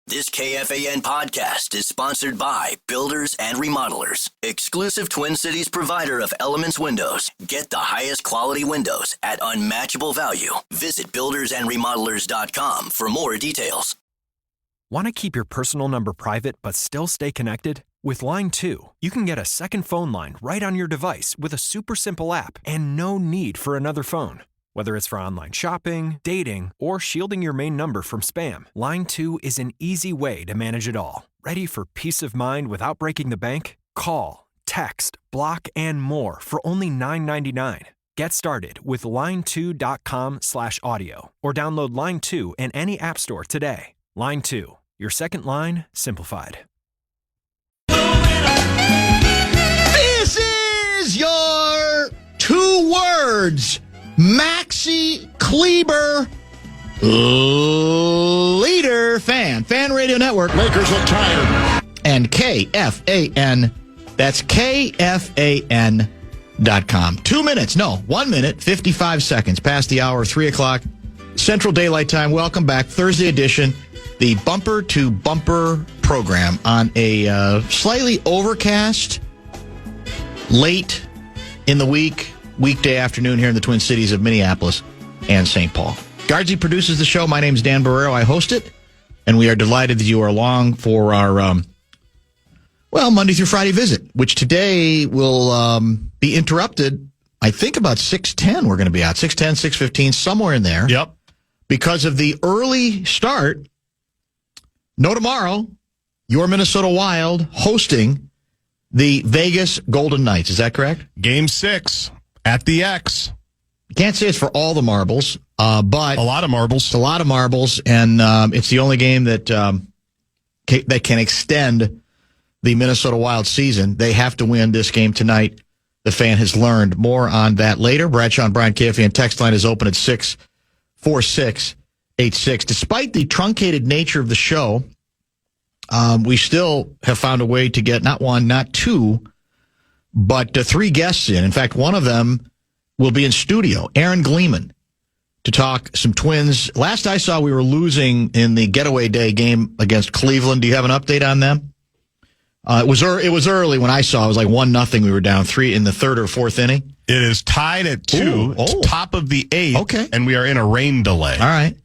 This KFAN podcast is sponsored by Builders and Remodelers, exclusive Twin Cities provider of Elements Windows. Get the highest quality windows at unmatchable value. Visit buildersandremodelers.com for more details. Want to keep your personal number private but still stay connected? With Line 2, you can get a second phone line right on your device with a super simple app and no need for another phone. Whether it's for online shopping, dating, or shielding your main number from spam, Line 2 is an easy way to manage it all. Ready for peace of mind without breaking the bank? Call, text, block, and more for only $9.99. Get started with line2.com/audio or download Line 2 in any app store today. Line 2, your second line simplified. This is your 2 words. Maxi Kleber, leader fan radio network. Lakers look tired. And KFAN, that's KFAN.com. 2 minutes, no, 1 minute, 55 seconds past the hour, 3 o'clock, Central Daylight Time. Welcome back, Thursday edition, the bumper to bumper program on a slightly overcast, late in the weekday afternoon here in the Twin Cities of Minneapolis and St. Paul. Guardsy produces the show. My name's Dan Barreiro. I host it, and we are delighted that you are along for our, Monday through Friday visit, which today will be interrupted, I think about 6:10 we're going to be out. 6:10, 6:15, somewhere in there. Yep. Because of the early start. No tomorrow, your Minnesota Wild hosting the Vegas Golden Knights. Is that correct? Game 6. At the X. Can't say it's for all the marbles, but a lot of marbles. It's a lot of marbles, and it's the only game that that can extend the Minnesota Wild season. They have to win this game tonight. The fan has learned. More on that later. Bradshaw and Brian KFAN text line is open at 646-86. Despite the truncated nature of the show, we still have found a way to get not one, not two, but 3 guests in. In fact, one of them will be in studio, Aaron Gleeman, to talk some Twins. Last I saw, we were losing in the getaway day game against Cleveland. Do you have an update on them? It was early when I saw. It was like 1-0. We were down 3 in the 3rd or 4th inning. It is tied at 2. It's top of the 8th. Okay. And we are in a rain delay. All right.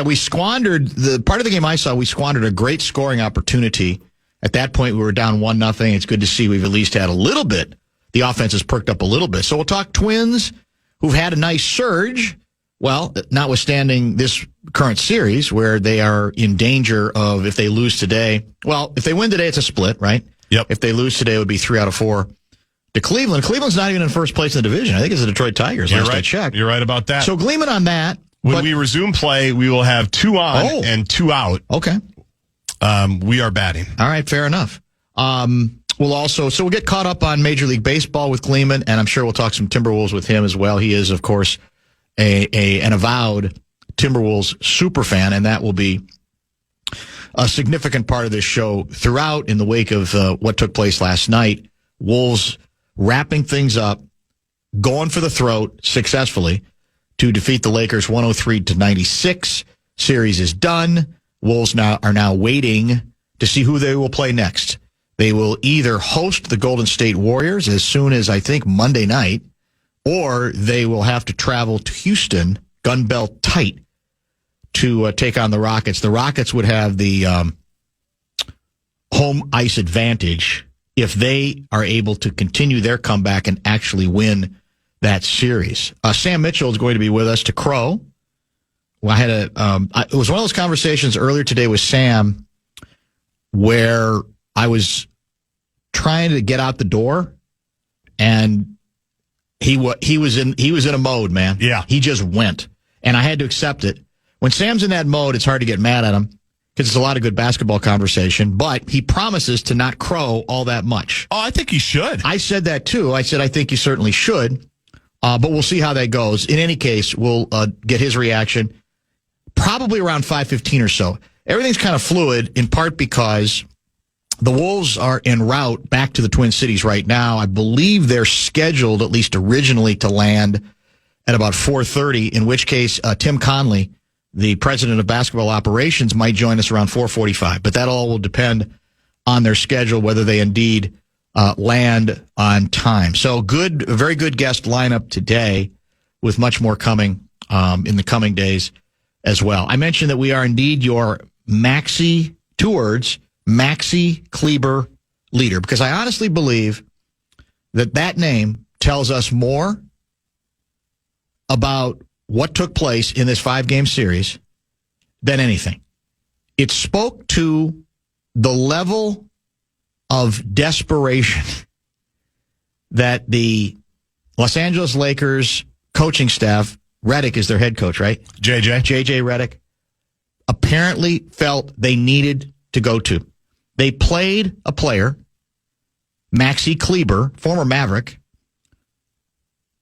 We squandered the part of the game I saw. We squandered a great scoring opportunity. At that point, we were down 1-0. It's good to see we've at least had a little bit. The offense has perked up a little bit. So we'll talk Twins, who've had a nice surge. Well, notwithstanding this current series where they are in danger of, if they lose today, well, if they win today, it's a split, right? Yep. If they lose today, it would be 3 out of 4 to Cleveland. Cleveland's not even in first place in the division. I think it's the Detroit Tigers. You're last right. I checked. You're right about that. So Gleeman on that. When we resume play, we will have 2 on and 2 out. Okay. We are batting. All right, fair enough. We'll get caught up on Major League Baseball with Gleeman, and I'm sure we'll talk some Timberwolves with him as well. He is, of course, an avowed Timberwolves super fan, and that will be a significant part of this show throughout in the wake of what took place last night. Wolves wrapping things up, going for the throat successfully to defeat the Lakers 103-96. Series is done. Wolves are now waiting to see who they will play next. They will either host the Golden State Warriors as soon as, I think, Monday night, or they will have to travel to Houston, gun belt tight, to take on the Rockets. The Rockets would have the home ice advantage if they are able to continue their comeback and actually win that series. Sam Mitchell is going to be with us to crow. Well, it was one of those conversations earlier today with Sam where I was trying to get out the door, and he was in a mode, man. Yeah, he just went, and I had to accept it. When Sam's in that mode, it's hard to get mad at him because it's a lot of good basketball conversation. But he promises to not crow all that much. Oh, I think he should. I said that too. I said I think you certainly should, but we'll see how that goes. In any case, we'll get his reaction probably around 5:15 or so. Everything's kind of fluid, in part because the Wolves are en route back to the Twin Cities right now. I believe they're scheduled, at least originally, to land at about 4:30, in which case Tim Conley the president of basketball operations, might join us around 4:45. But that all will depend on their schedule, whether they indeed land on time. So very good guest lineup today, with much more coming in the coming days as well. I mentioned that we are indeed your Maxi Kleber leader, because I honestly believe that name tells us more about what took place in this 5-game series than anything. It spoke to the level of desperation that the Los Angeles Lakers coaching staff, Redick is their head coach, right? JJ Redick, apparently felt they needed to go to. They played a player, Maxi Kleber, former Maverick,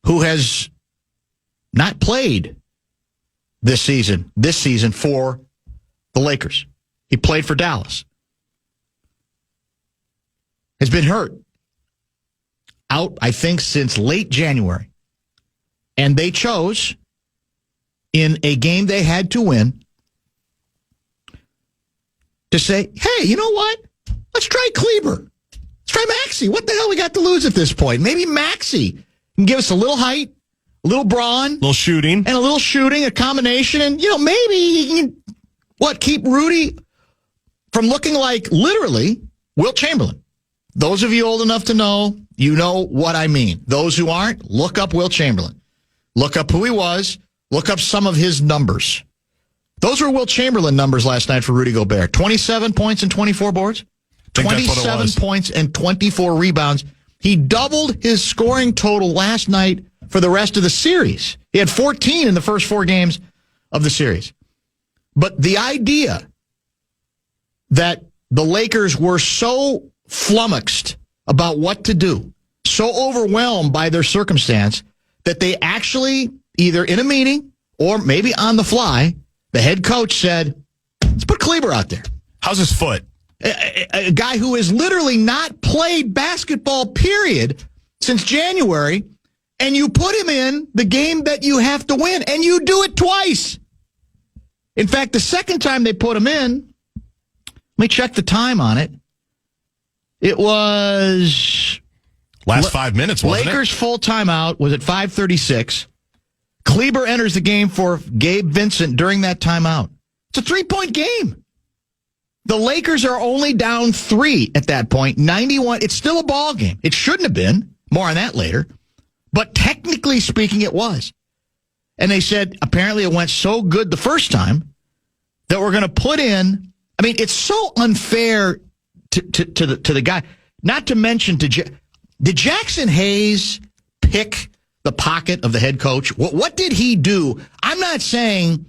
who has not played this season for the Lakers. He played for Dallas. Has been hurt. Out, I think, since late January. And they chose, in a game they had to win, to say, hey, you know what? Let's try Kleber. Let's try Maxi. What the hell we got to lose at this point? Maybe Maxi can give us a little height, a little brawn. A little shooting. A combination. And, maybe you can, keep Rudy from looking like, literally, Wilt Chamberlain. Those of you old enough to know, you know what I mean. Those who aren't, look up Wilt Chamberlain. Look up who he was. Look up some of his numbers. Those were Wilt Chamberlain numbers last night for Rudy Gobert. 27 points and 24 boards. 27 points and 24 rebounds. He doubled his scoring total last night for the rest of the series. He had 14 in the first 4 games of the series. But the idea that the Lakers were so flummoxed about what to do, so overwhelmed by their circumstance, that they actually, either in a meeting or maybe on the fly, the head coach said, let's put Kleber out there. How's his foot? A guy who has literally not played basketball, period, since January, and you put him in the game that you have to win, and you do it twice. In fact, the second time they put him in, let me check the time on it. It was... Last 5 minutes, wasn't Lakers' full timeout was at 5:36. Kleber enters the game for Gabe Vincent during that timeout. It's a 3-point game. The Lakers are only down 3 at that point, 91. It's still a ball game. It shouldn't have been. More on that later. But technically speaking, it was. And they said, apparently it went so good the first time that we're going to put in... I mean, it's so unfair to the guy. Not to mention, did Jackson Hayes pick the pocket of the head coach? What did he do? I'm not saying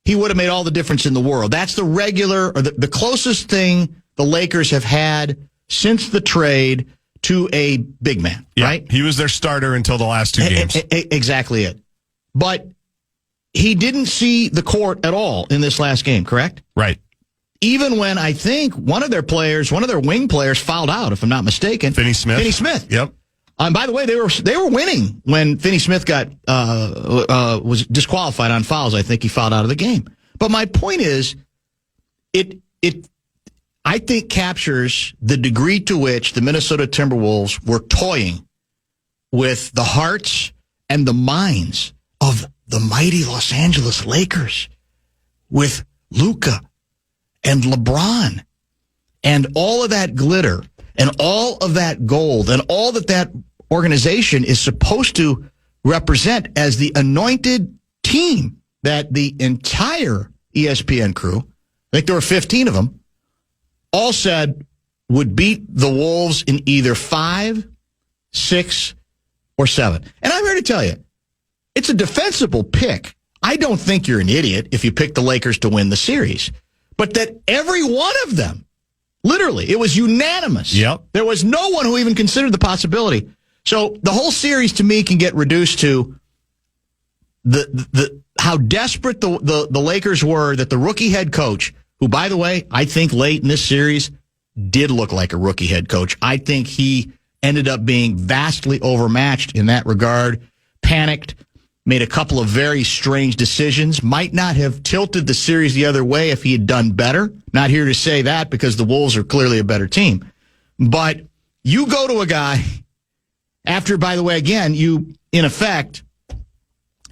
he would have made all the difference in the world. That's the regular, or the closest thing the Lakers have had since the trade to a big man, right? He was their starter until the last 2 games. Exactly it. But he didn't see the court at all in this last game, correct? Right. Even when I think one of their wing players fouled out, if I'm not mistaken. Finney Smith. Yep. And by the way, they were winning when Finney Smith was disqualified on fouls. I think he fouled out of the game. But my point is, it I think captures the degree to which the Minnesota Timberwolves were toying with the hearts and the minds of the mighty Los Angeles Lakers, with Luka and LeBron and all of that glitter and all of that gold and all that organization is supposed to represent as the anointed team that the entire ESPN crew, I think there were 15 of them, all said would beat the Wolves in either 5, 6, or 7. And I'm here to tell you, it's a defensible pick. I don't think you're an idiot if you pick the Lakers to win the series. But that every one of them, literally, it was unanimous. Yep. There was no one who even considered the possibility. So the whole series, to me, can get reduced to the how desperate the Lakers were that the rookie head coach, who, by the way, I think late in this series did look like a rookie head coach. I think he ended up being vastly overmatched in that regard, panicked, made a couple of very strange decisions, might not have tilted the series the other way if he had done better. Not here to say that because the Wolves are clearly a better team. But you go to a guy after, by the way, again, you, in effect,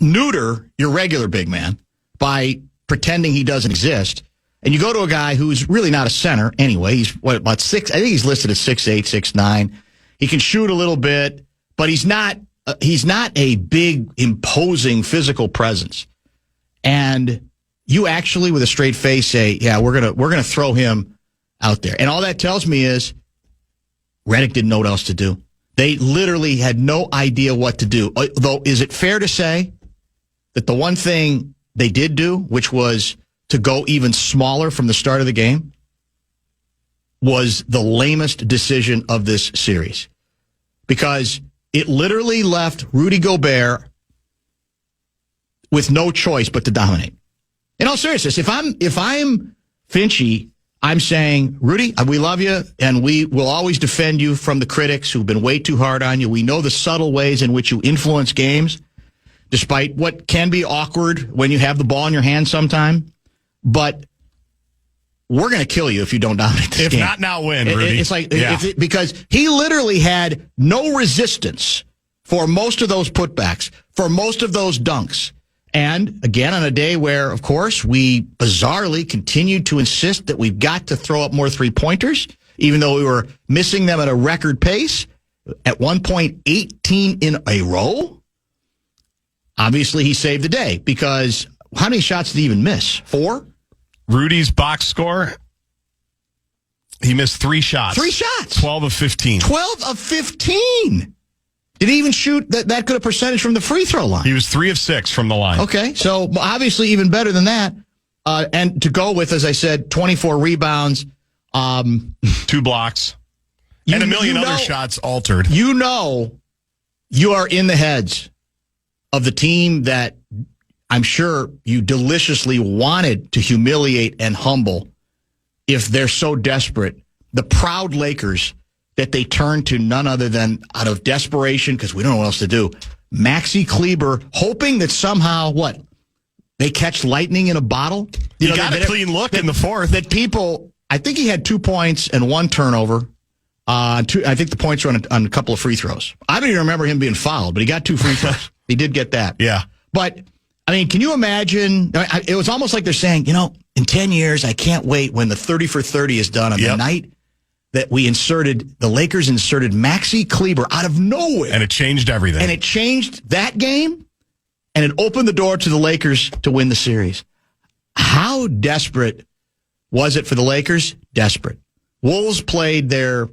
neuter your regular big man by pretending he doesn't exist. And you go to a guy who's really not a center anyway. He's, about 6? I think he's listed as 6'8", 6'9". He can shoot a little bit, but he's not a big, imposing physical presence. And you actually, with a straight face, say, yeah, we're gonna throw him out there. And all that tells me is Redick didn't know what else to do. They literally had no idea what to do. Though, is it fair to say that the one thing they did do, which was to go even smaller from the start of the game, was the lamest decision of this series? Because it literally left Rudy Gobert with no choice but to dominate. In all seriousness, if I'm Finchie, I'm saying, Rudy, we love you, and we will always defend you from the critics who've been way too hard on you. We know the subtle ways in which you influence games, despite what can be awkward when you have the ball in your hand sometime. But we're going to kill you if you don't dominate this game. If not now, win, Rudy. It's like, because he literally had no resistance for most of those putbacks, for most of those dunks. And again, on a day where, of course, we bizarrely continued to insist that we've got to throw up more three-pointers, even though we were missing them at a record pace, at one point 18 in a row. Obviously, he saved the day because how many shots did he even miss? 4? Rudy's box score, he missed 3 shots. 3 shots. 12 of 15. 12 of 15. Did he even shoot that good a percentage from the free throw line? He was 3 of 6 from the line. Okay, so obviously even better than that. And to go with, as I said, 24 rebounds. 2 blocks. And a million other shots altered. You know you are in the heads of the team that I'm sure you deliciously wanted to humiliate and humble if they're so desperate. The proud Lakers that they turn to none other than out of desperation, because we don't know what else to do, Maxi Kleber, hoping that somehow, they catch lightning in a bottle? He got a clean look in the fourth. That people, I think he had 2 points and 1 turnover. I think the points were on a couple of free throws. I don't even remember him being fouled, but he got 2 free throws. He did get that. Yeah. But, I mean, can you imagine? It was almost like they're saying, in 10 years, I can't wait when the 30 for 30 is done on the night that the Lakers inserted Maxi Kleber out of nowhere. And it changed everything. And it changed that game, and it opened the door to the Lakers to win the series. How desperate was it for the Lakers? Desperate. Wolves played their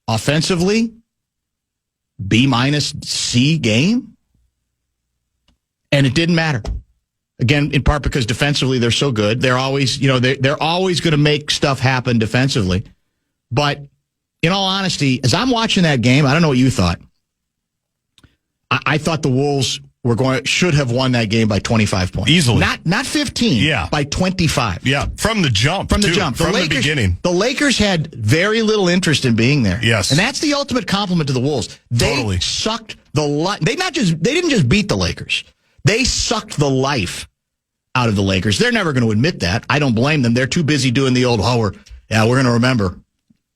offensively B-C game, and it didn't matter. Again, in part because defensively they're so good. They're always, they're always going to make stuff happen defensively. But in all honesty, as I'm watching that game, I don't know what you thought. I thought the Wolves should have won that game by 25 points. Easily. Not 15. Yeah. By 25. Yeah. From the jump. From the jump. From the beginning. The Lakers had very little interest in being there. Yes. And that's the ultimate compliment to the Wolves. They sucked the life. They didn't just beat the Lakers. They sucked the life out of the Lakers. They're never going to admit that. I don't blame them. They're too busy doing the old, we're going to remember.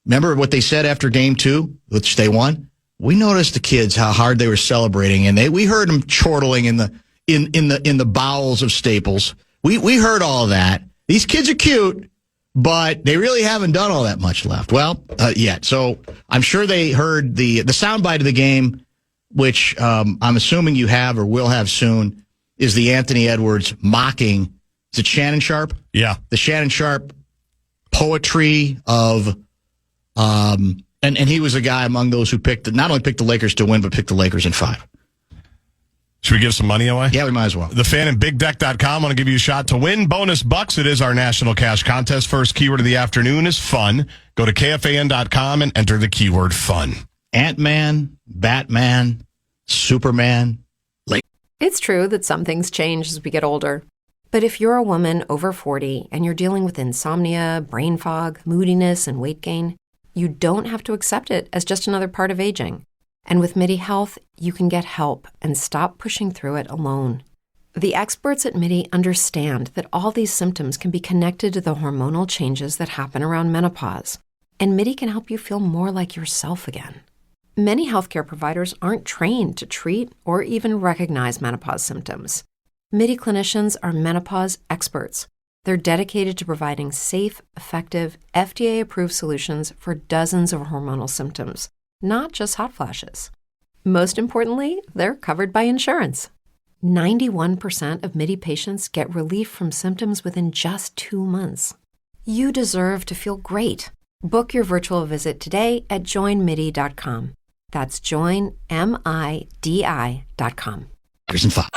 Remember what they said after game 2, which they won? We noticed the kids, how hard they were celebrating, and we heard them chortling in the bowels of Staples. We heard all of that. These kids are cute, but they really haven't done all that much left. Well, yet. So I'm sure they heard the soundbite of the game, which I'm assuming you have or will have soon, is the Anthony Edwards mocking. Is it Shannon Sharp? Yeah. The Shannon Sharp poetry of and he was a guy among those who not only picked the Lakers to win, but picked the Lakers in 5. Should we give some money away? Yeah, we might as well. The Fan and BigDeck.com want to give you a shot to win bonus bucks. It is our national cash contest. First keyword of the afternoon is fun. Go to KFAN.com and enter the keyword fun. Ant-Man, Batman, Superman. It's true that some things change as we get older. But if you're a woman over 40 and you're dealing with insomnia, brain fog, moodiness, and weight gain, you don't have to accept it as just another part of aging. And with MIDI Health, you can get help and stop pushing through it alone. The experts at MIDI understand that all these symptoms can be connected to the hormonal changes that happen around menopause, and MIDI can help you feel more like yourself again. Many healthcare providers aren't trained to treat or even recognize menopause symptoms. MIDI clinicians are menopause experts. They're dedicated to providing safe, effective, FDA-approved solutions for dozens of hormonal symptoms, not just hot flashes. Most importantly, they're covered by insurance. 91% of MIDI patients get relief from symptoms within just 2 months. You deserve to feel great. Book your virtual visit today at joinmidi.com. That's joinmidi.com. Here's in five.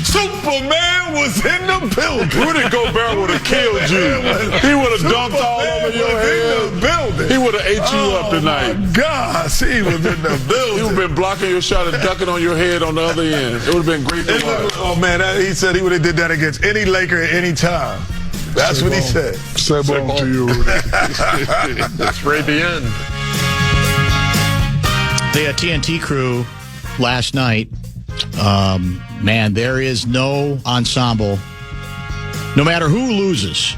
Superman was in the building. Rudy Gobert would have killed you. He would have dunked all over your head. In the building. He would have ate you up tonight. My gosh, he was in the building. He would have been blocking your shot and ducking on your head on the other end. It would have been great to watch. Oh, man, he said he would have did that against any Laker at any time. That's what he said. Say bon to you, Rudy. That's right the end. The TNT crew last night, man, there is no ensemble, no matter who loses,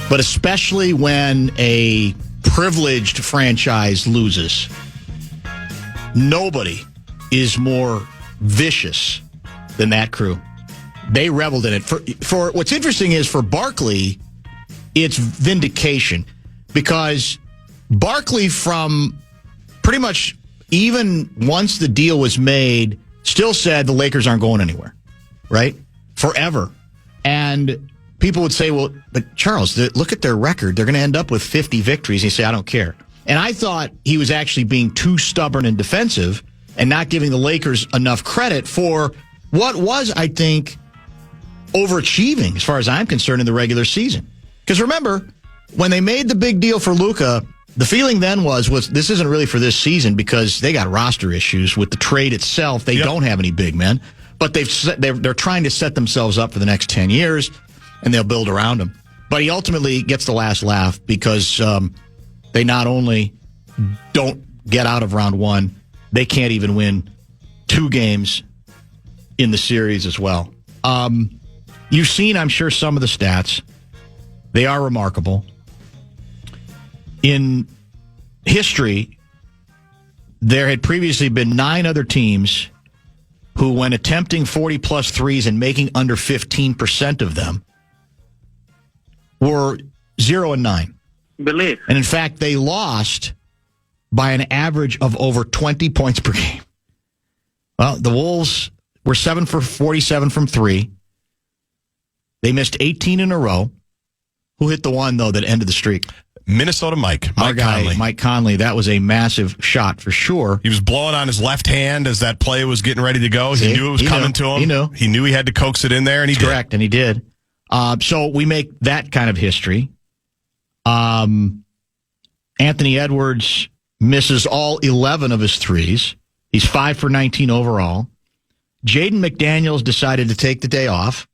but especially when a privileged franchise loses, nobody is more vicious than that crew. They reveled in it. For what's interesting is for Barkley, it's vindication, because Barkley, from pretty much even once the deal was made, still said the Lakers aren't going anywhere, right? Forever. And people would say, well, but Charles, look at their record. They're going to end up with 50 victories. And he said, I don't care. And I thought he was actually being too stubborn and defensive and not giving the Lakers enough credit for what was, I think, overachieving, as far as I'm concerned, in the regular season. Because remember, when they made the big deal for Luka, the feeling then was this isn't really for this season because they got roster issues with the trade itself. They don't have any big men, but they're trying to set themselves up for the next 10 years, and they'll build around him. But he ultimately gets the last laugh because they not only don't get out of round one, they can't even win 2 games in the series as well. You've seen, I'm sure, some of the stats. They are remarkable. In history, there had previously been 9 other teams who, when attempting 40-plus threes and making under 15% of them, were 0-9. Believe. And in fact, they lost by an average of over 20 points per game. Well, the Wolves were 7 for 47 from 3. They missed 18 in a row. Who hit the one, though, that ended the streak? Minnesota Mike Conley. Mike Conley. That was a massive shot for sure. He was blowing on his left hand as that play was getting ready to go. He knew it was coming to him. He knew he had to coax it in there, and he did. Correct, and he did. So we make that kind of history. Anthony Edwards misses all 11 of his threes. He's 5 for 19 overall. Jaden McDaniels decided to take the day off.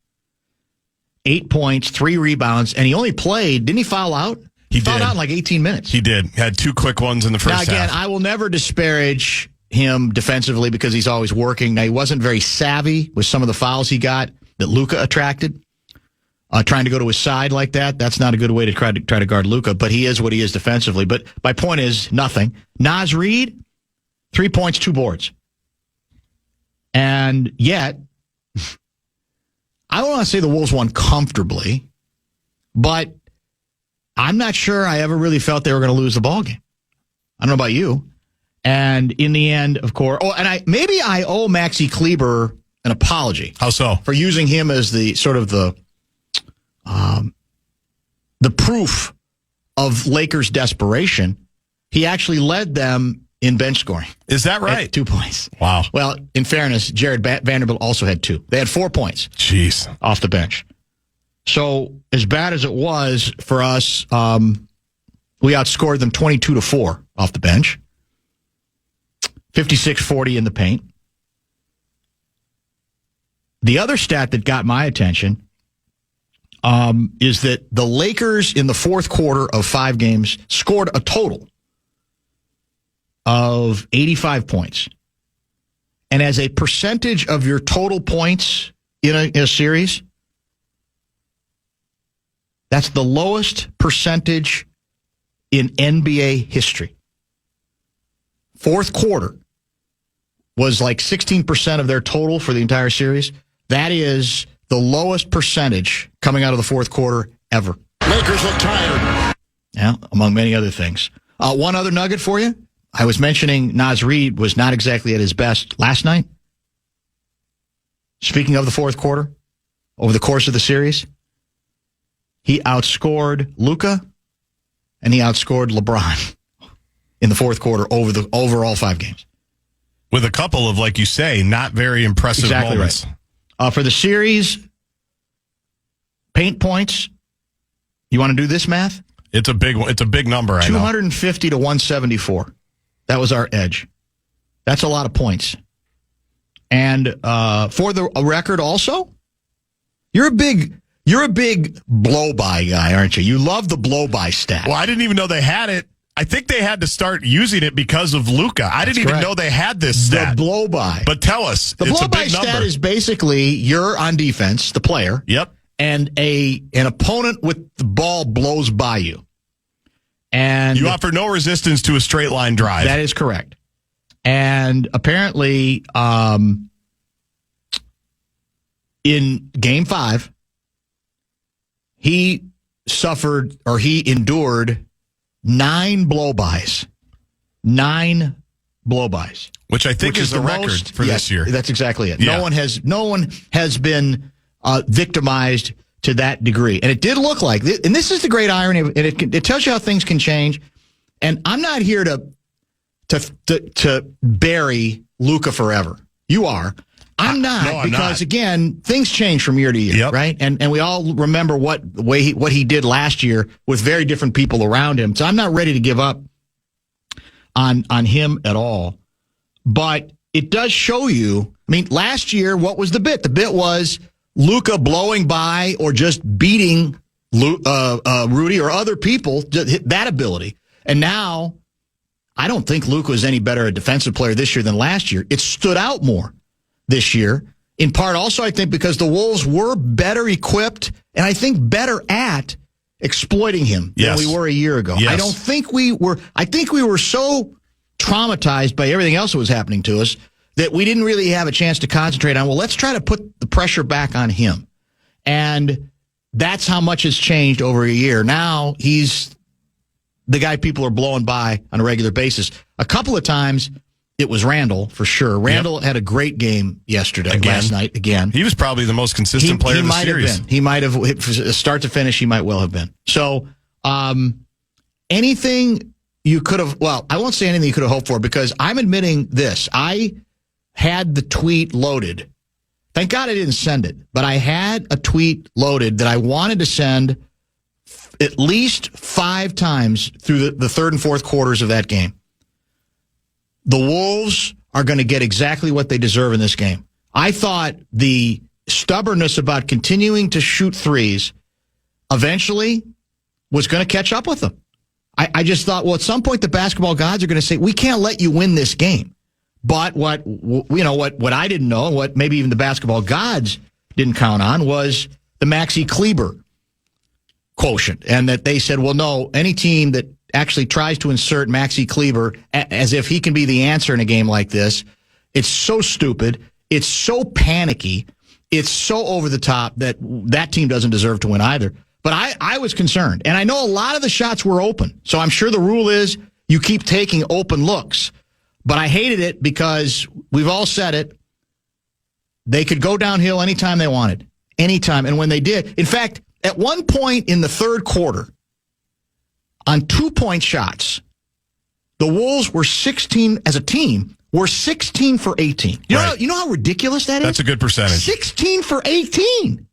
8 points, 3 rebounds, and he only played. Didn't he foul out? He fouled out in like 18 minutes. He did. Had 2 quick ones in the first half. Now, again, I will never disparage him defensively because he's always working. Now, he wasn't very savvy with some of the fouls he got that Luka attracted. Trying to go to his side like that, that's not a good way to try to guard Luka, but he is what he is defensively. But my point is nothing. Naz Reid, 3 points, 2 boards. And yet, I don't want to say the Wolves won comfortably, but I'm not sure I ever really felt they were going to lose the ballgame. I don't know about you. And in the end, of course, maybe I owe Maxi Kleber an apology. How so? For using him as the sort of the proof of Lakers' desperation. He actually led them in bench scoring. Is that right? 2 points. Wow. Well, in fairness, Jared Vanderbilt also had 2. They had 4 points. Jeez. Off the bench. So as bad as it was for us, we outscored them 22-4 off the bench. 56-40 in the paint. The other stat that got my attention is that the Lakers in the fourth quarter of 5 games scored a total of 85 points. And as a percentage of your total points in a series, that's the lowest percentage in NBA history. Fourth quarter was like 16% of their total for the entire series. That is the lowest percentage coming out of the fourth quarter ever. Lakers look tired. Yeah, among many other things. One other nugget for you. I was mentioning Naz Reid was not exactly at his best last night. Speaking of the fourth quarter, over the course of the series, he outscored Luka and he outscored LeBron in the fourth quarter over all 5 games. With a couple of, like you say, not very impressive moments. Right. For the series, paint points, you want to do this math? It's a big one. It's a big number, I know. 250 to 174. That was our edge. That's a lot of points. And for the record also, you're a big blow-by guy, aren't you? You love the blow-by stat. Well, I didn't even know they had it. I think they had to start using it because of Luka. I didn't even know they had this stat. The blow-by. But tell us, the it's blow-by a big number. stat is basically you're on defense, the player. Yep. And an opponent with the ball blows by you. And you offer no resistance to a straight line drive. That is correct. And apparently, in Game 5, he endured 9 blow-bys. 9 blow-bys. Which I think is the record for this year. That's exactly it. Yeah. No one has been victimized to that degree. And it did look like, and this is the great irony, and it tells you how things can change. And I'm not here to bury Luka forever. You are. I'm not, because again, things change from year to year, right? And we all remember what he did last year with very different people around him. So I'm not ready to give up on him at all. But it does show you, I mean, last year, what was the bit? The bit was Luka blowing by or just beating Rudy or other people, that ability. And now, I don't think Luka is any better a defensive player this year than last year. It stood out more this year. In part also, I think, because the Wolves were better equipped and I think better at exploiting him than we were a year ago. Yes. I think we were so traumatized by everything else that was happening to us that we didn't really have a chance to concentrate on, well, let's try to put the pressure back on him. And that's how much has changed over a year. Now he's the guy people are blowing by on a regular basis. A couple of times it was Randall, for sure. Randall had a great game last night, again. He was probably the most consistent player in the series. He might have, start to finish, he might well have been. So, anything you could have, well, I won't say anything you could have hoped for, because I'm admitting this. I had the tweet loaded. Thank God I didn't send it, but I had a tweet loaded that I wanted to send at least 5 times through the third and fourth quarters of that game. The Wolves are going to get exactly what they deserve in this game. I thought the stubbornness about continuing to shoot threes eventually was going to catch up with them. I just thought, well, at some point the basketball gods are going to say, we can't let you win this game. But what I didn't know, what maybe even the basketball gods didn't count on, was the Maxi Kleber quotient. And that they said, well, no, any team that actually tries to insert Maxi Kleber as if he can be the answer in a game like this, it's so stupid, it's so panicky, it's so over the top that team doesn't deserve to win either. But I was concerned. And I know a lot of the shots were open. So I'm sure the rule is you keep taking open looks. But I hated it because we've all said it. They could go downhill anytime they wanted. Anytime. And when they did, in fact, at one point in the third quarter, on 2-point shots, the Wolves were 16, as a team, were 16 for 18. You know how ridiculous that is? That's a good percentage. 16 for 18.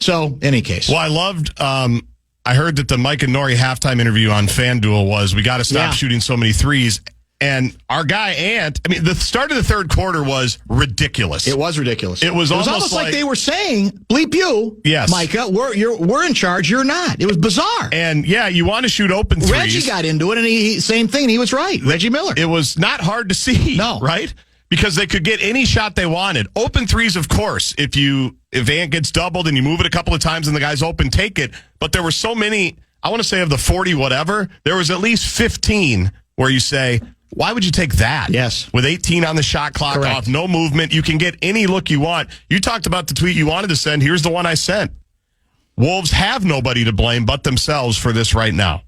So, in any case. Well, I loved, I heard that the Mike and Nori halftime interview on FanDuel was, we got to stop shooting so many threes. And our guy, Ant, the start of the third quarter was ridiculous. It was ridiculous. It was almost like they were saying, bleep you, yes, Micah, we're in charge, you're not. It was bizarre. And, yeah, you want to shoot open threes. Reggie got into it, and same thing, he was right. Reggie Miller. It was not hard to see. No. Right? Because they could get any shot they wanted. Open threes, of course. If Ant gets doubled and you move it a couple of times and the guy's open, take it. But there were so many, I want to say of the 40 whatever, there was at least 15 where you say, why would you take that? Yes. With 18 on the shot clock Correct. off, no movement, you can get any look you want. You talked about the tweet you wanted to send. Here's the one I sent. Wolves have nobody to blame but themselves for this right now.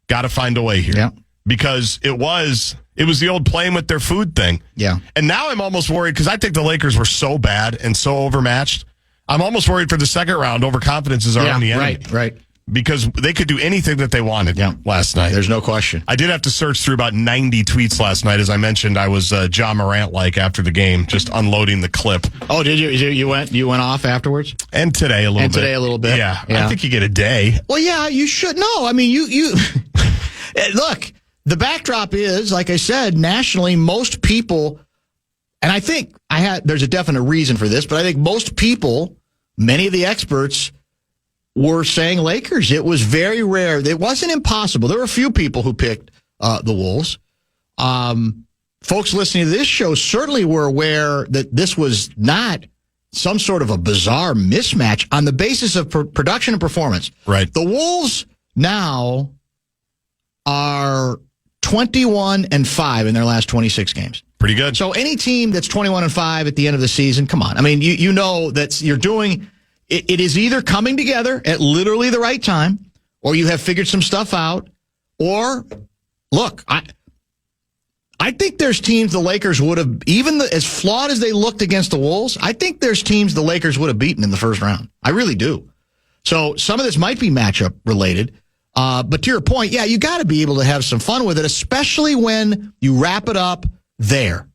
Got to find a way here. Yeah. Because it was the old playing with their food thing. Yeah. And now I'm almost worried because I think the Lakers were so bad and so overmatched. I'm almost worried for the second round. Overconfidence is already the enemy. Right. Because they could do anything that they wanted last night. There's no question. I did have to search through about 90 tweets last night. As I mentioned, I was John Morant-like after the game, just unloading the clip. Oh, did you? You went off afterwards? And today a little bit. Yeah. I think you get a day. Well, yeah, you should. No, you look, the backdrop is, like I said, nationally, most people, and I think there's a definite reason for this, but I think most people, many of the experts, were saying Lakers. It was very rare. It wasn't impossible. There were a few people who picked the Wolves. Folks listening to this show certainly were aware that this was not some sort of a bizarre mismatch on the basis of production and performance. Right. The Wolves now are 21-5 in their last 26 games. Pretty good. So any team that's 21-5 at the end of the season, come on. You know that you're doing. It is either coming together at literally the right time, or you have figured some stuff out, or look, I think there's teams the Lakers would have, even as flawed as they looked against the Wolves, I think there's teams the Lakers would have beaten in the first round. I really do. So some of this might be matchup related. But to your point, yeah, you got to be able to have some fun with it, especially when you wrap it up there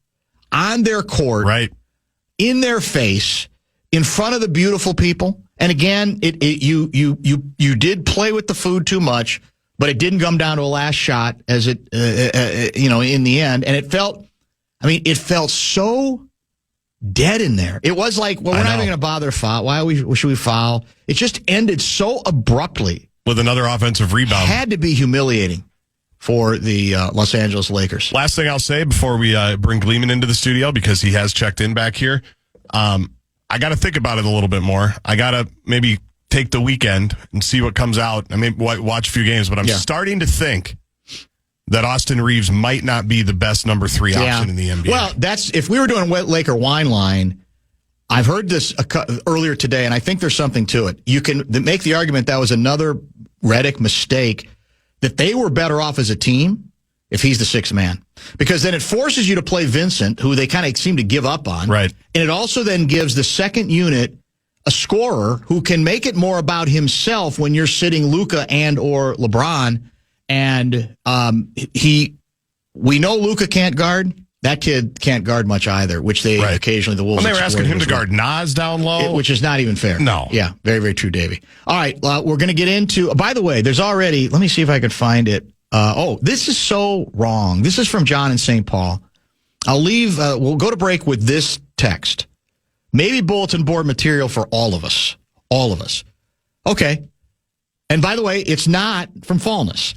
on their court, right, in their face, in front of the beautiful people. And again, you did play with the food too much, but it didn't come down to a last shot as in the end. And it felt so dead in there. It was like, well, we're not even going to bother foul. Should we foul? It just ended so abruptly. With another offensive rebound. Had to be humiliating for the Los Angeles Lakers. Last thing I'll say before we bring Gleeman into the studio, because he has checked in back here. I got to think about it a little bit more. I got to maybe take the weekend and see what comes out. I mean, watch a few games, but I'm starting to think that Austin Reeves might not be the best number 3 option in the NBA. Well, if we were doing a Laker wine line, I've heard this earlier today, and I think there's something to it. You can make the argument that was another Redick mistake, that they were better off as a team if he's the sixth man. Because then it forces you to play Vincent, who they kind of seem to give up on. Right. And it also then gives the second unit a scorer who can make it more about himself when you're sitting Luka and or LeBron. And we know Luka can't guard. That kid can't guard much either, which occasionally the Wolves. Well, they were asking him to guard Nas down low. Which is not even fair. No. Yeah, very, very true, Davey. All right, we're going to get into, by the way, there's already, let me see if I can find it. This is so wrong. This is from John in St. Paul. I'll leave, we'll go to break with this text. Maybe bulletin board material for all of us. All of us. Okay. And by the way, it's not from Fallness.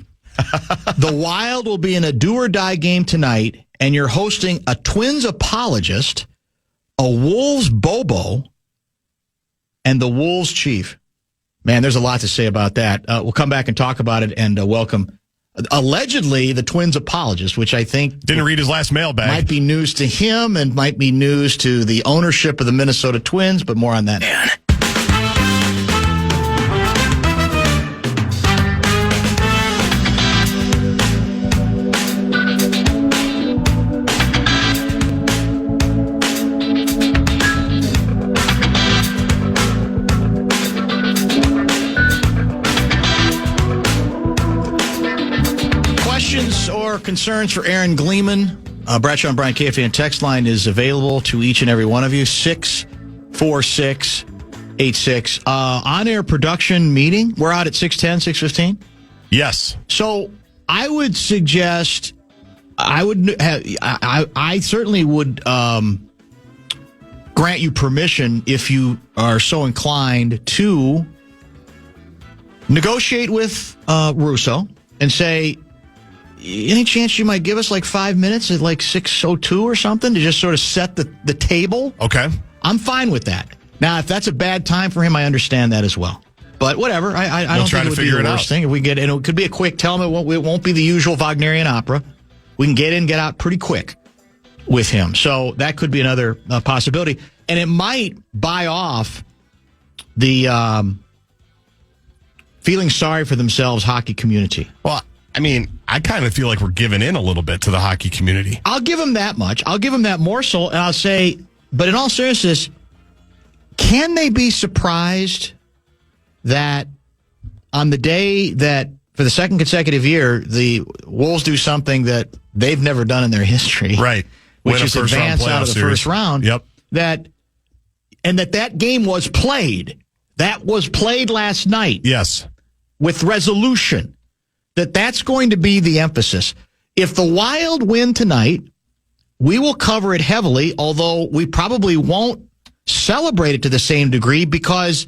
The Wild will be in a do-or-die game tonight, and you're hosting a Twins apologist, a Wolves Bobo, and the Wolves chief. Man, there's a lot to say about that. We'll come back and talk about it and welcome, allegedly, the Twins apologist, which I think didn't read his last mailbag. Might be news to him and might be news to the ownership of the Minnesota Twins, but more on that. Man. Concerns for Aaron Gleeman. Bradshaw and Brian KFAN text line is available to each and every one of you. 64686. On-air production meeting. We're out at 6:10, 6:15? Yes. So I would suggest, I certainly would grant you permission if you are so inclined to negotiate with Russo and say, any chance you might give us like 5 minutes at like 6:02 or something to just sort of set the table? Okay. I'm fine with that. Now, if that's a bad time for him, I understand that as well. But whatever, I don't think it would be the worst thing. If we get, and it could be a quick, tell him it won't be the usual Wagnerian opera. We can get in, get out pretty quick with him. So that could be another possibility. And it might buy off the feeling sorry for themselves hockey community. Well, I mean, I kind of feel like we're giving in a little bit to the hockey community. I'll give him that much. I'll give him that morsel, and I'll say, but in all seriousness, can they be surprised that on the day that, for the second consecutive year, the Wolves do something that they've never done in their history, right? Which is advance out of the first round. Yep. That game was played. That was played last night. Yes. With resolution. That's going to be the emphasis. If the Wild win tonight, we will cover it heavily, although we probably won't celebrate it to the same degree because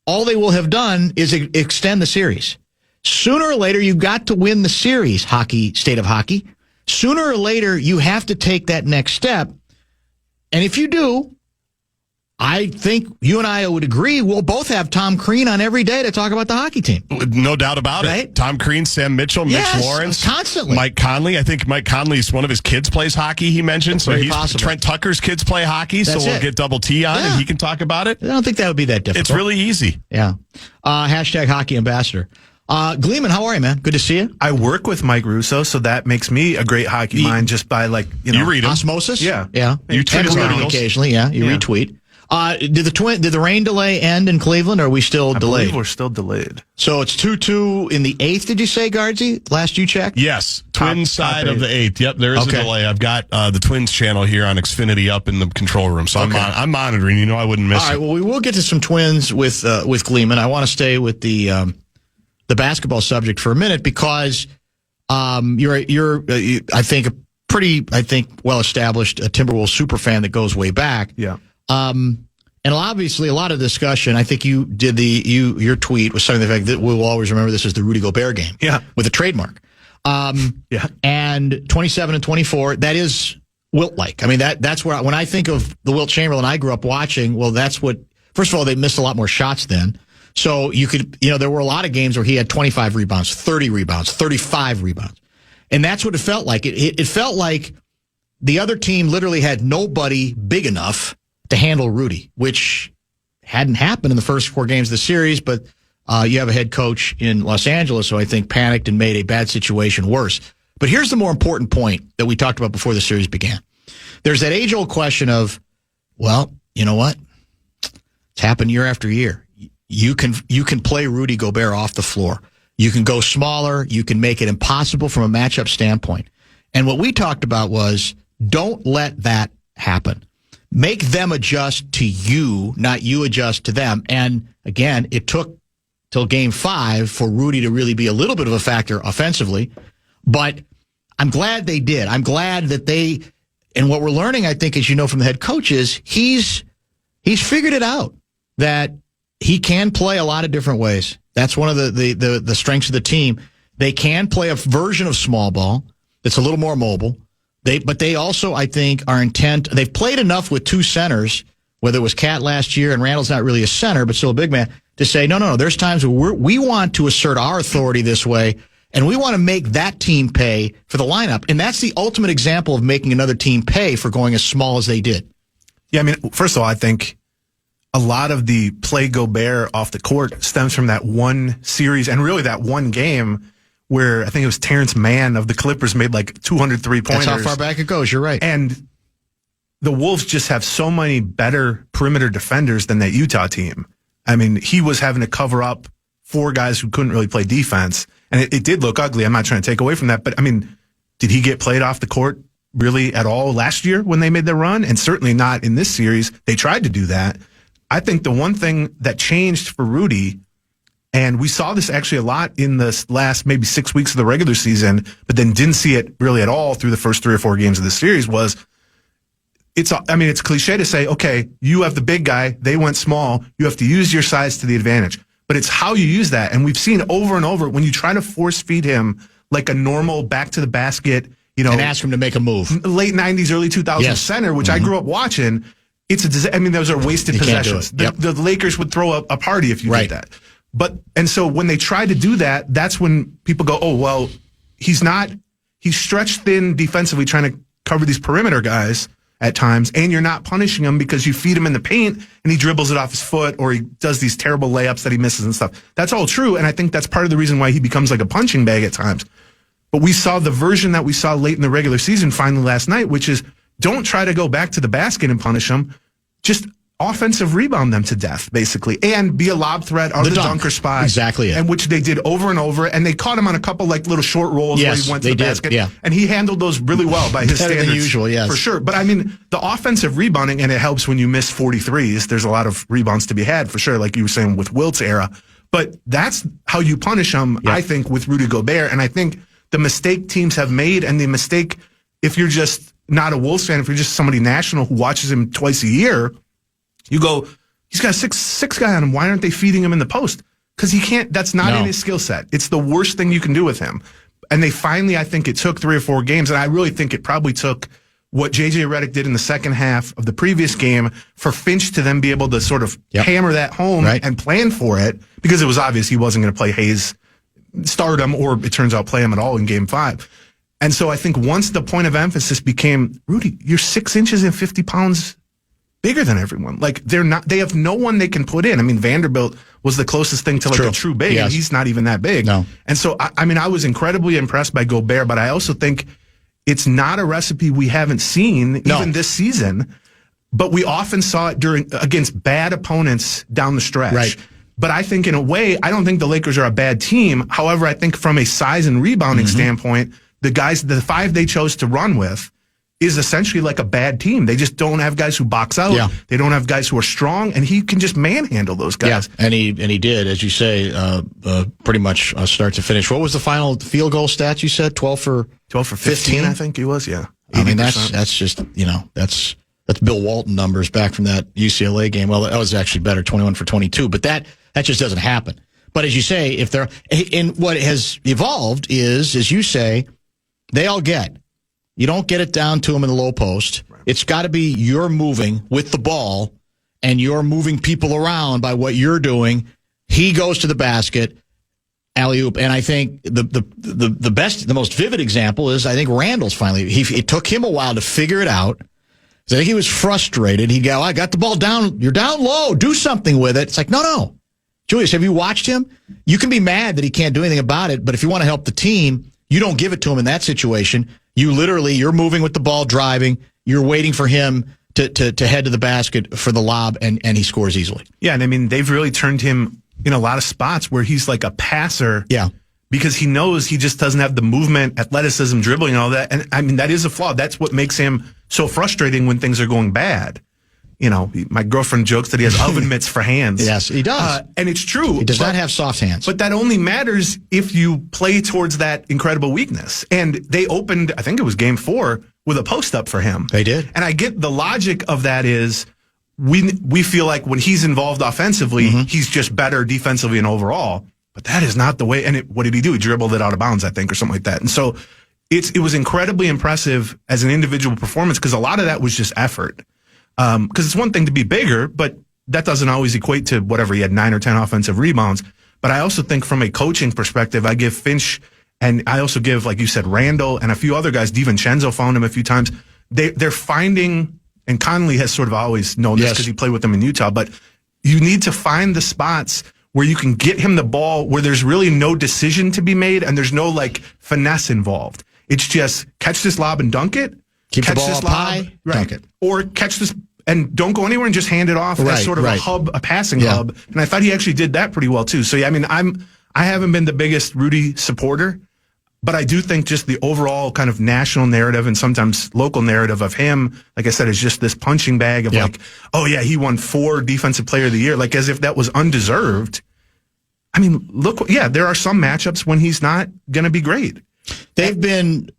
all they will have done is extend the series. Sooner or later, you've got to win the series, state of hockey. Sooner or later, you have to take that next step. And if you do, I think you and I would agree we'll both have Tom Crean on every day to talk about the hockey team. No doubt about it. Tom Crean, Sam Mitchell, Mitch Lawrence. Constantly. Mike Conley. I think Mike Conley's one of his kids plays hockey, he mentioned. So Trent Tucker's kids play hockey, so we'll get Double T on and he can talk about it. I don't think that would be that difficult. It's really easy. Yeah. Hashtag hockey ambassador. Gleeman, how are you, man? Good to see you. I work with Mike Russo, so that makes me a great hockey mind just by you read him. Osmosis? Yeah. You tweet his articles occasionally, you retweet. Did the rain delay end in Cleveland, or are we still delayed? I believe we're still delayed. So it's 2-2 in the 8th, did you say, Guardsy? Last you checked? Yes. Twins side of the 8th. Yep, there is a delay. I've got the Twins channel here on Xfinity up in the control room, so I'm monitoring. You know I wouldn't miss it. All right, well, we will get to some Twins with Gleeman. I want to stay with the basketball subject for a minute because you're I think, a pretty, well-established Timberwolves super fan that goes way back. Yeah. And obviously a lot of discussion. I think you did your tweet was something the fact that we'll always remember this as the Rudy Gobert game. Yeah. With a trademark. And 27 and 24, that is Wilt-like. I mean, that's where, when I think of the Wilt Chamberlain I grew up watching, well, that's what, first of all, they missed a lot more shots then. So you could, there were a lot of games where he had 25 rebounds, 30 rebounds, 35 rebounds. And that's what it felt like. It felt like the other team literally had nobody big enough to handle Rudy, which hadn't happened in the first 4 games of the series, but you have a head coach in Los Angeles who I think panicked and made a bad situation worse. But here's the more important point that we talked about before the series began. There's that age-old question of, well, you know what? It's happened year after year. You can play Rudy Gobert off the floor. You can go smaller. You can make it impossible from a matchup standpoint. And what we talked about was, don't let that happen. Make them adjust to you, not you adjust to them. And again, it took till game 5 for Rudy to really be a little bit of a factor offensively. But I'm glad they did. I'm glad that and what we're learning, I think, as from the head coach is he's figured it out that he can play a lot of different ways. That's one of the strengths of the team. They can play a version of small ball that's a little more mobile. But they also, I think, are intent. They've played enough with 2 centers, whether it was Cat last year and Randall's not really a center, but still a big man, to say, no, there's times where we want to assert our authority this way, and we want to make that team pay for the lineup. And that's the ultimate example of making another team pay for going as small as they did. Yeah, I mean, first of all, I think a lot of the play Gobert off the court stems from that one series and really that one game where I think it was Terrence Mann of the Clippers made like 203 pointers. That's how far back it goes. You're right. And the Wolves just have so many better perimeter defenders than that Utah team. I mean, he was having to cover up 4 guys who couldn't really play defense. And it did look ugly. I'm not trying to take away from that. But, I mean, did he get played off the court really at all last year when they made their run? And certainly not in this series. They tried to do that. I think the one thing that changed for Rudy And we saw this actually a lot in the last maybe 6 weeks of the regular season, but then didn't see it really at all through the first 3 or 4 games of the series. It's cliche to say, okay, you have the big guy, they went small, you have to use your size to the advantage. But it's how you use that. And we've seen over and over when you try to force feed him like a normal back to the basket, and ask him to make a move. Late 90s, early 2000s center, which I grew up watching. Those are wasted possessions. The Lakers would throw a party if you did that. And so when they try to do that, that's when people go, oh, well, he's stretched thin defensively trying to cover these perimeter guys at times, and you're not punishing him because you feed him in the paint and he dribbles it off his foot or he does these terrible layups that he misses and stuff. That's all true, and I think that's part of the reason why he becomes like a punching bag at times. But we saw the version that we saw late in the regular season finally last night, which is don't try to go back to the basket and punish him. Just offensive rebound them to death, basically, and be a lob threat or the dunker spot. Exactly. And which they did over and over, and they caught him on a couple like little short rolls where he went to the basket. Yeah. And he handled those really well by his standards. Than usual, yes. For sure. But the offensive rebounding, and it helps when you miss 43s. There's a lot of rebounds to be had, for sure, like you were saying with Wilt's era. But that's how you punish them, I think, with Rudy Gobert. And I think the mistake teams have made, and the mistake, if you're just not a Wolves fan, if you're just somebody national who watches him twice a year, you go, he's got a six guy on him. Why aren't they feeding him in the post? Because he can't. That's not in his skill set. It's the worst thing you can do with him. And they finally, I think it took 3 or 4 games, and I really think it probably took what J.J. Redick did in the second half of the previous game for Finch to then be able to sort of hammer that home and plan for it, because it was obvious he wasn't going to play Hayes, start him, or it turns out play him at all in Game 5. And so I think once the point of emphasis became, Rudy, you're 6 inches and 50 pounds bigger than everyone. Like they have no one they can put in. I mean, Vanderbilt was the closest thing to like a true big, and he's not even that big. No. And so, I was incredibly impressed by Gobert, but I also think it's not a recipe we haven't seen even this season, but we often saw it against bad opponents down the stretch. Right. But I think in a way, I don't think the Lakers are a bad team. However, I think from a size and rebounding standpoint, the 5 they chose to run with is essentially like a bad team. They just don't have guys who box out. Yeah. They don't have guys who are strong, and he can just manhandle those guys. Yeah, and he did, as you say, pretty much start to finish. What was the final field goal stats you said? 12 for 15, I think he was, yeah. 80%. I mean, that's just, that's Bill Walton numbers back from that UCLA game. Well, that was actually better, 21 for 22, but that just doesn't happen. But as you say, and what has evolved is, as you say, they all get. You don't get it down to him in the low post. Right. It's got to be you're moving with the ball, and you're moving people around by what you're doing. He goes to the basket, alley-oop. And I think the best, the most vivid example is I think Randall's finally. It took him a while to figure it out. I think he was frustrated. He'd go, I got the ball down. You're down low. Do something with it. It's like, no. Julius, have you watched him? You can be mad that he can't do anything about it, but if you want to help the team, you don't give it to him in that situation. You're moving with the ball, driving. You're waiting for him to head to the basket for the lob, and he scores easily. Yeah, and I mean, they've really turned him in a lot of spots where he's like a passer. Yeah. Because he knows he just doesn't have the movement, athleticism, dribbling, and all that. And I mean, that is a flaw. That's what makes him so frustrating when things are going bad. My girlfriend jokes that he has oven mitts for hands. Yes, he does. And it's true. He does not have soft hands. But that only matters if you play towards that incredible weakness. And they opened, I think it was Game 4, with a post-up for him. They did. And I get the logic of that is we feel like when he's involved offensively, he's just better defensively and overall. But that is not the way. And what did he do? He dribbled it out of bounds, I think, or something like that. And so it was incredibly impressive as an individual performance, because a lot of that was just effort. Because it's one thing to be bigger, but that doesn't always equate to whatever. He had 9 or 10 offensive rebounds. But I also think from a coaching perspective, I give Finch, and I also give, like you said, Randall and a few other guys. DiVincenzo found him a few times. They're finding, and Conley has sort of always known this because he played with them in Utah, but you need to find the spots where you can get him the ball where there's really no decision to be made and there's no like finesse involved. It's just catch this lob and dunk it. Keep catch the ball this up lob, high, dunk it. Or catch this and don't go anywhere and just hand it off as sort of a hub, a passing hub. And I thought he actually did that pretty well too. So yeah, I mean, I haven't been the biggest Rudy supporter, but I do think just the overall kind of national narrative and sometimes local narrative of him, like I said, is just this punching bag of like, oh yeah, he won 4 Defensive Player of the Year, like as if that was undeserved. I mean, look, there are some matchups when he's not going to be great. They've been,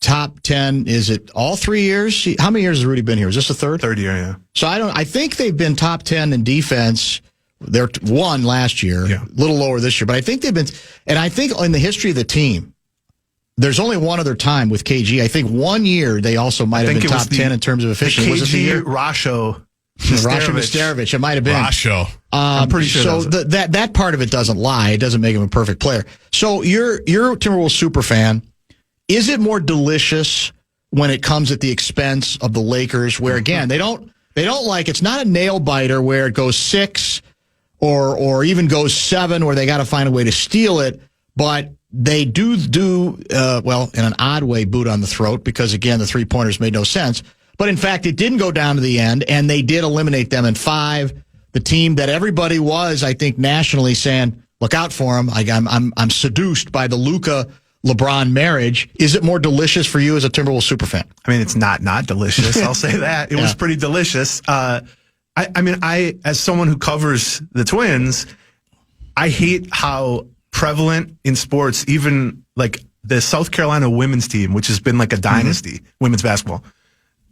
top 10? Is it all 3 years? How many years has Rudy been here? Is this the third? Third year, yeah. So I think they've been top 10 in defense. They're one last year, a little lower this year, but I think they've been, and I think in the history of the team, there's only one other time with KG. I think 1 year they also might have been top 10 in terms of efficiency. Was it the year? Rasho Nesterovic. It might have been. Rasho. I'm pretty sure. So that part of it doesn't lie. It doesn't make him a perfect player. So you're a Timberwolves super fan. Is it more delicious when it comes at the expense of the Lakers, where again they don't like, it's not a nail biter where it goes 6 or even goes 7 where they got to find a way to steal it, but they do in an odd way, boot on the throat, because again the 3-pointers made no sense. But in fact, it didn't go down to the end, and they did eliminate them in 5. The team that everybody was, I think, nationally saying, "Look out for him." I'm seduced by the Luka LeBron marriage. Is it more delicious for you as a Timberwolves superfan? I mean, it's not delicious. I'll say that it was pretty delicious. I mean, as someone who covers the Twins, I hate how prevalent in sports, even like the South Carolina women's team, which has been like a dynasty, women's basketball.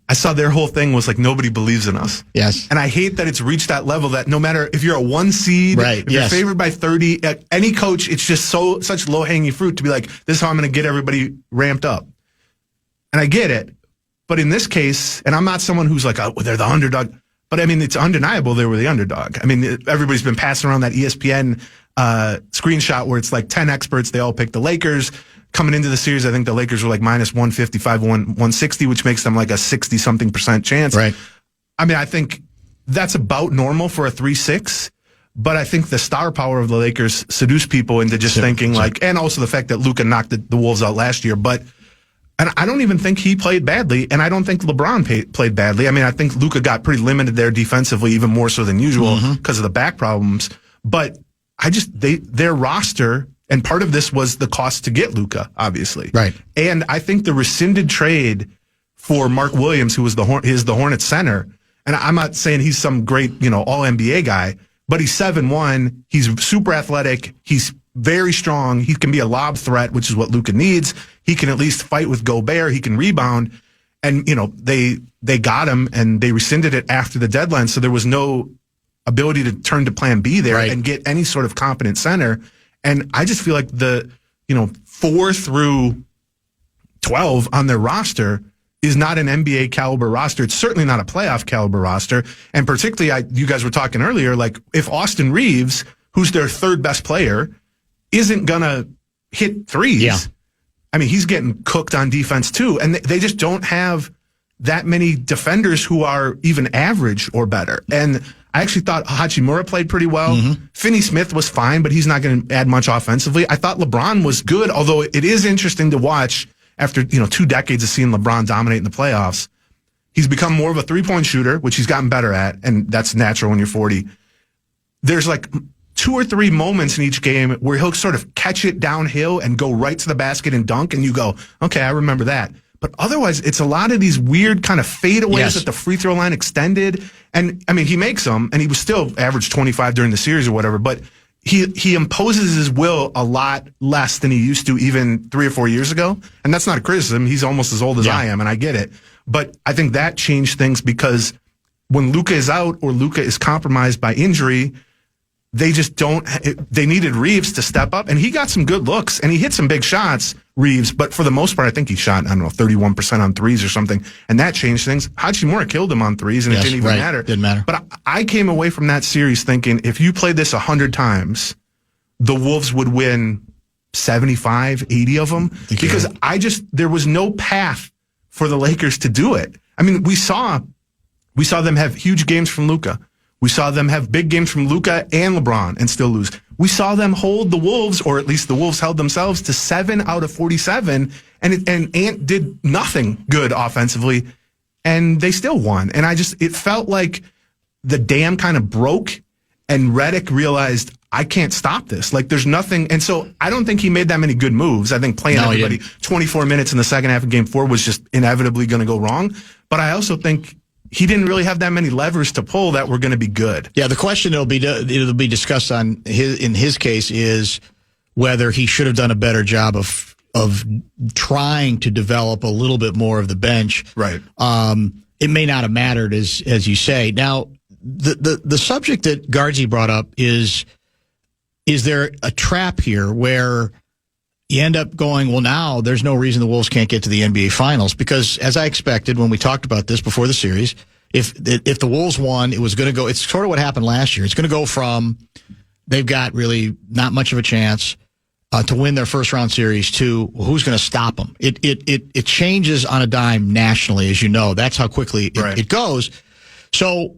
I saw their whole thing was like, nobody believes in us. Yes. And I hate that it's reached that level that no matter if you're a 1 seed, if you're favored by 30, any coach, it's just such low-hanging fruit to be like, this is how I'm going to get everybody ramped up. And I get it. But in this case, and I'm not someone who's like, oh, they're the underdog. But I mean, it's undeniable they were the underdog. I mean, everybody's been passing around that ESPN screenshot where it's like 10 experts. They all picked the Lakers. Coming into the series, I think the Lakers were like minus 155, 160, which makes them like a 60-something% chance. Right. I mean, I think that's about normal for a 3-6, but I think the star power of the Lakers seduced people into just thinking like, and also the fact that Luka knocked the Wolves out last year, and I don't even think he played badly, and I don't think LeBron played badly. I mean, I think Luka got pretty limited there defensively, even more so than usual because of the back problems, but their roster. And part of this was the cost to get Luka, obviously. Right. And I think the rescinded trade for Mark Williams, who was the Hornets center, and I'm not saying he's some great, all-NBA guy, but he's 7'1", he's super athletic, he's very strong, he can be a lob threat, which is what Luka needs. He can at least fight with Gobert, he can rebound. And, they got him and they rescinded it after the deadline, so there was no ability to turn to plan B there and get any sort of competent center. And I just feel like the, 4 through 12 on their roster is not an NBA caliber roster. It's certainly not a playoff caliber roster. And particularly, you guys were talking earlier, like if Austin Reeves, who's their third best player, isn't going to hit threes, I mean, he's getting cooked on defense too. And they just don't have that many defenders who are even average or better. And I actually thought Hachimura played pretty well. Finney Smith was fine, but he's not going to add much offensively. I thought LeBron was good, although it is interesting to watch after 2 decades of seeing LeBron dominate in the playoffs. He's become more of a 3-point shooter, which he's gotten better at, and that's natural when you're 40. There's like 2 or 3 moments in each game where he'll sort of catch it downhill and go right to the basket and dunk, and you go, okay, I remember that. But otherwise, it's a lot of these weird kind of fadeaways at the free throw line extended. And, I mean, he makes them, and he was still averaged 25 during the series or whatever, but he imposes his will a lot less than he used to even 3 or 4 years ago. And that's not a criticism. He's almost as old as I am, and I get it. But I think that changed things because when Luka is out or Luka is compromised by injury, they just don't. They needed Reeves to step up, and he got some good looks, and he hit some big shots, Reeves. But for the most part, I think he shot 31% on threes or something, and that changed things. Hachimura killed him on threes, and it didn't even matter. Didn't matter. But I came away from that series thinking, if you played this 100 times, the Wolves would win 75, 80 of them, because there was no path for the Lakers to do it. I mean, we saw them have huge games from Luka. We saw them have big games from Luka and LeBron and still lose. We saw them hold the Wolves, or at least the Wolves held themselves to 7 out of 47, and Ant did nothing good offensively, and they still won. And it felt like the dam kind of broke, and Redick realized, I can't stop this. Like, there's nothing. And so I don't think he made that many good moves. I think playing everybody 24 minutes in the second half of Game 4 was just inevitably going to go wrong. But I also think he didn't really have that many levers to pull that were going to be good. Yeah, the question it'll be discussed in his case is whether he should have done a better job of trying to develop a little bit more of the bench. Right. It may not have mattered, as you say. Now, the subject that Guardsy brought up is there a trap here where you end up going, well, now there's no reason the Wolves can't get to the NBA Finals? Because as I expected when we talked about this before the series, if the Wolves won, it was going to go, it's sort of what happened last year. It's going to go from they've got really not much of a chance to win their first round series to who's going to stop them. It changes on a dime nationally, as you know. That's how quickly it goes. So,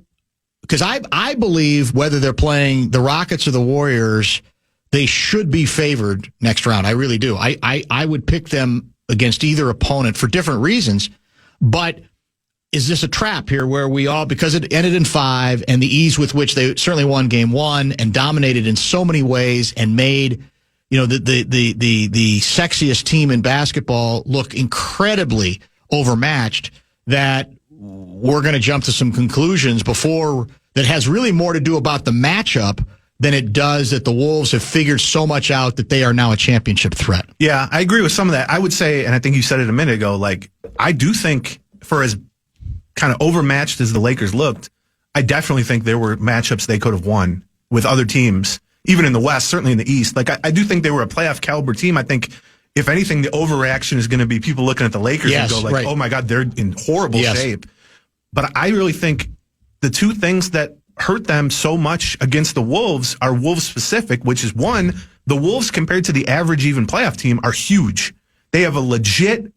because I believe whether they're playing the Rockets or the Warriors, they should be favored next round. I really do. I would pick them against either opponent for different reasons. But is this a trap here where we all, because it ended in 5 and the ease with which they certainly won game 1 and dominated in so many ways and made, the sexiest team in basketball look incredibly overmatched, that we're going to jump to some conclusions before that has really more to do about the matchup than it does that the Wolves have figured so much out that they are now a championship threat. Yeah, I agree with some of that. I would say, and I think you said it a minute ago, like, I do think for as kind of overmatched as the Lakers looked, I definitely think there were matchups they could have won with other teams, even in the West, certainly in the East. Like, I do think they were a playoff caliber team. I think, if anything, the overreaction is going to be people looking at the Lakers and go like, oh my God, they're in horrible shape. But I really think the two things that hurt them so much against the Wolves are Wolves specific, which is, one, the Wolves compared to the average even playoff team are huge. They have a legit,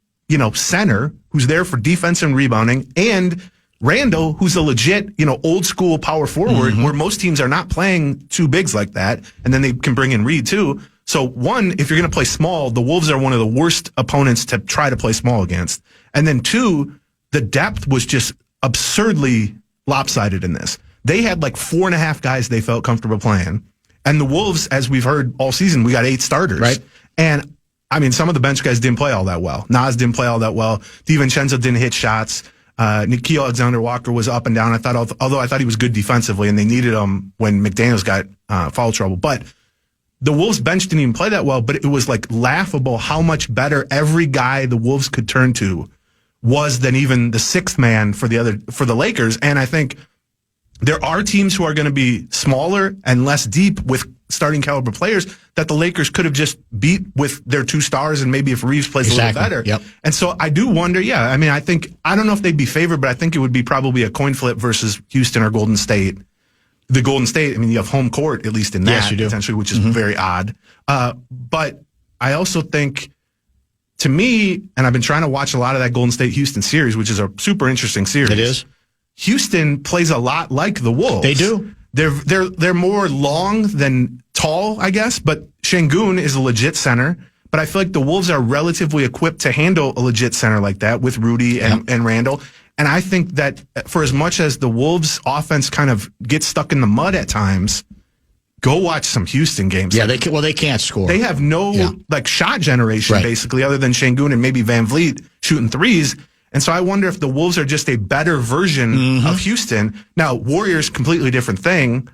center who's there for defense and rebounding, and Randall, who's a legit, old school power forward, where most teams are not playing two bigs like that. And then they can bring in Reed too. So, one, if you're going to play small, the Wolves are one of the worst opponents to try to play small against. And then two, the depth was just absurdly lopsided in this. They had like 4.5 guys they felt comfortable playing. And the Wolves, as we've heard all season, we got 8 starters. Right. And, I mean, some of the bench guys didn't play all that well. Nas didn't play all that well. DiVincenzo didn't hit shots. Nickeil Alexander-Walker was up and down. I thought, although I thought he was good defensively, and they needed him when McDaniels got foul trouble. But the Wolves bench didn't even play that well, but it was like laughable how much better every guy the Wolves could turn to was than even the 6th man for the Lakers. And I think there are teams who are going to be smaller and less deep with starting caliber players that the Lakers could have just beat with their 2 stars, and maybe if Reeves plays a little better. Yep. And so I do wonder, I mean, I don't know if they'd be favored, but I think it would be probably a coin flip versus Houston or Golden State. The Golden State, I mean, you have home court, at least in that, yes, you do. Potentially, which is very odd. But I also think, to me, and I've been trying to watch a lot of that Golden State-Houston series, which is a super interesting series. It is. Houston plays a lot like the Wolves. They do. They're more long than tall, I guess, but Şengün is a legit center. But I feel like the Wolves are relatively equipped to handle a legit center like that with Rudy and Randall. And I think that for as much as the Wolves offense kind of gets stuck in the mud at times, go watch some Houston games. Yeah, they can't score. They have no shot generation basically, other than Şengün and maybe Van Vliet shooting threes. And so I wonder if the Wolves are just a better version of Houston. Now, Warriors, completely different thing,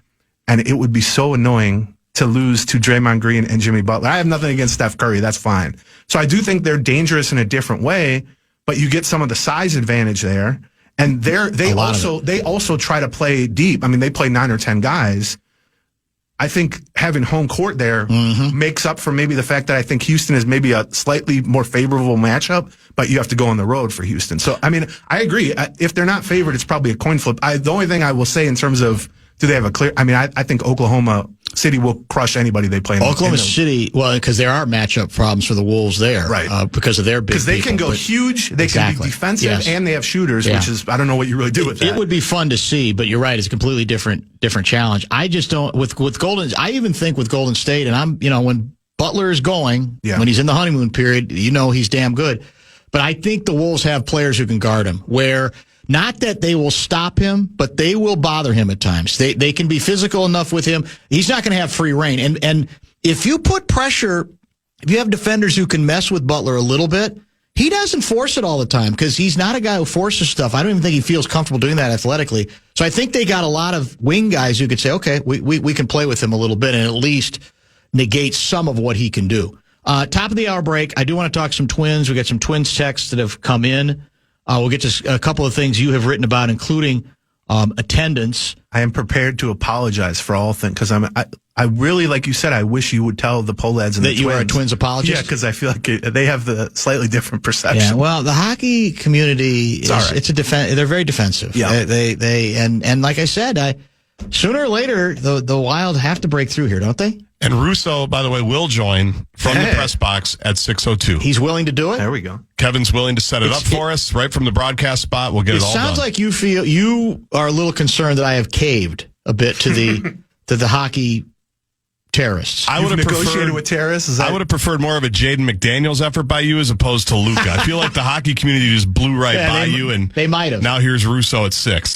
and it would be so annoying to lose to Draymond Green and Jimmy Butler. I have nothing against Steph Curry. That's fine. So I do think they're dangerous in a different way, but you get some of the size advantage there. And they also try to play deep. I mean, they play 9 or 10 guys. I think having home court there makes up for maybe the fact that I think Houston is maybe a slightly more favorable matchup, but you have to go on the road for Houston. So, I mean, I agree. If they're not favored, it's probably a coin flip. The only thing I will say in terms of, do they have a clear, I mean, I think Oklahoma City will crush anybody they play. Oklahoma City, well, because there are matchup problems for the Wolves there, right? Because of their big. Because they can go huge, they can be defensive, and they have shooters, which is, I don't know what you really do with that. It would be fun to see, but you're right, it's a completely different challenge. I just don't with Golden. I even think with Golden State, and when Butler is going, when he's in the honeymoon period, he's damn good. But I think the Wolves have players who can guard him. Where not that they will stop him, but they will bother him at times. They can be physical enough with him. He's not going to have free reign. And if you put pressure, if you have defenders who can mess with Butler a little bit, he doesn't force it all the time because he's not a guy who forces stuff. I don't even think he feels comfortable doing that athletically. So I think they got a lot of wing guys who could say, okay, we can play with him a little bit and at least negate some of what he can do. Top of the hour break, I do want to talk some Twins. We got some Twins texts that have come in. We'll get to a couple of things you have written about, including attendance. I am prepared to apologize for all things because I really, like you said, I wish you would tell the Pohlads and that you are a Twins apologist. Yeah, because I feel like they have the slightly different perception. Yeah, well, the hockey community it's a they're very defensive. Yeah, and like I said, sooner or later the Wild have to break through here, don't they? And Russo, by the way, will join from the press box at 6:02. He's willing to do it? There we go. Kevin's willing to set it up for us right from the broadcast spot. We'll get it all done. It sounds like you feel you are a little concerned that I have caved a bit to the to the hockey terrorists. I would have negotiated with terrorists. I would have preferred more of a Jaden McDaniels effort by you as opposed to Luka. I feel like the hockey community just blew by you, and they might have. Now here's Russo at 6.